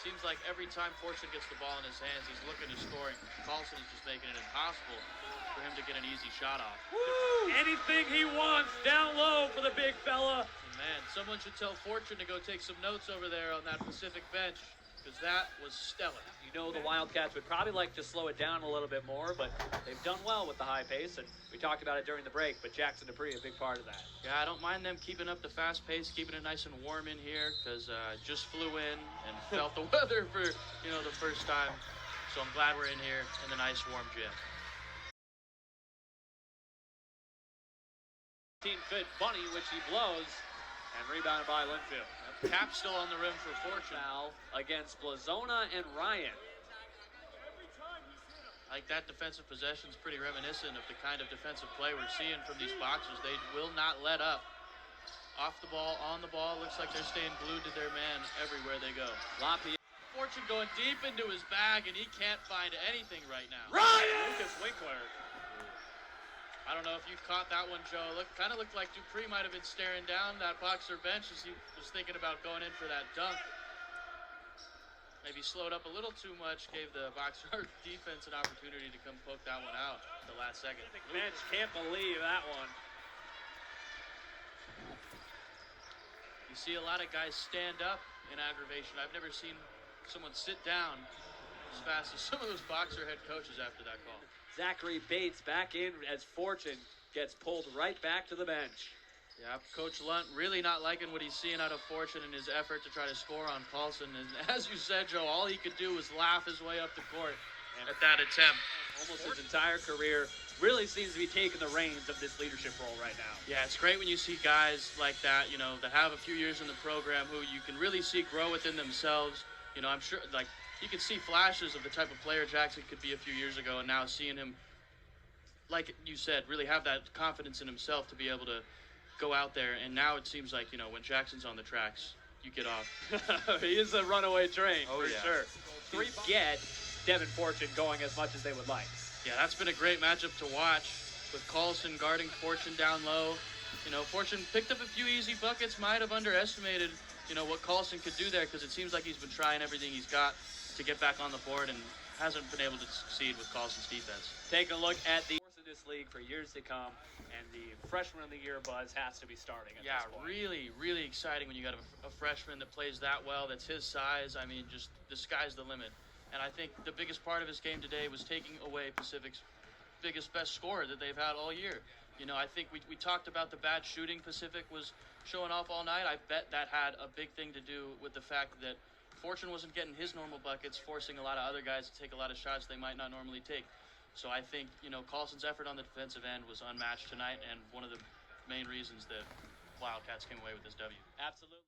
Seems like every time Fortune gets the ball in his hands, he's looking to scoring. Carlson is just making it impossible for him to get an easy shot off. Woo! Anything he wants down low for the big fella. Man, someone should tell Fortune to go take some notes over there on that Pacific bench, because that was stellar. You know the Wildcats would probably like to slow it down a little bit more, but they've done well with the high pace, and we talked about it during the break, but Jackson Dupree a big part of that. Yeah, I don't mind them keeping up the fast pace, keeping it nice and warm in here, because just flew in and felt the weather for, the first time. So I'm glad we're in here in the nice warm gym. 15-foot bunny, which he blows, and rebounded by Linfield. Cap still on the rim for Fortune. Foul against Blazona and Ryan. Like that defensive possession is pretty reminiscent of the kind of defensive play we're seeing from these boxers. They will not let up. Off the ball, on the ball, looks like they're staying glued to their man everywhere they go. Lafayette. Fortune going deep into his bag, and he can't find anything right now. Ryan! Lucas Winkler. I don't know if you caught that one, Joe. Kind of looked like Dupree might have been staring down that boxer bench as he was thinking about going in for that dunk. Maybe slowed up a little too much, gave the boxer defense an opportunity to come poke that one out at the last second. The bench can't believe that one. You see a lot of guys stand up in aggravation. I've never seen someone sit down as fast as some of those boxer head coaches after that call. Zachary Bates back in as Fortune gets pulled right back to the bench. Yeah, Coach Lunt really not liking what he's seeing out of Fortune in his effort to try to score on Carlson. And as you said, Joe, all he could do was laugh his way up the court at that attempt. Almost his entire career really seems to be taking the reins of this leadership role right now. Yeah, it's great when you see guys like that, that have a few years in the program who you can really see grow within themselves. I'm sure, you can see flashes of the type of player Jackson could be a few years ago, and now seeing him, like you said, really have that confidence in himself to be able to go out there. And now it seems like, when Jackson's on the tracks, you get off. He is a runaway train, for yeah. sure. Get Devin Fortune going as much as they would like. Yeah, that's been a great matchup to watch with Carlson guarding Fortune down low. Fortune picked up a few easy buckets, might have underestimated, what Carlson could do there, because it seems like he's been trying everything he's got to get back on the board and hasn't been able to succeed with Carlson's defense. Take a look at the force in this league for years to come, and the freshman of the year buzz has to be starting at this point. Really, really exciting when you got a freshman that plays that well, that's his size. I mean, just the sky's the limit. And I think the biggest part of his game today was taking away Pacific's best scorer that they've had all year. I think we talked about the bad shooting Pacific was showing off all night. I bet that had a big thing to do with the fact that Fortune wasn't getting his normal buckets, forcing a lot of other guys to take a lot of shots they might not normally take. So I think, Carlson's effort on the defensive end was unmatched tonight, and one of the main reasons that Wildcats came away with this W. Absolutely.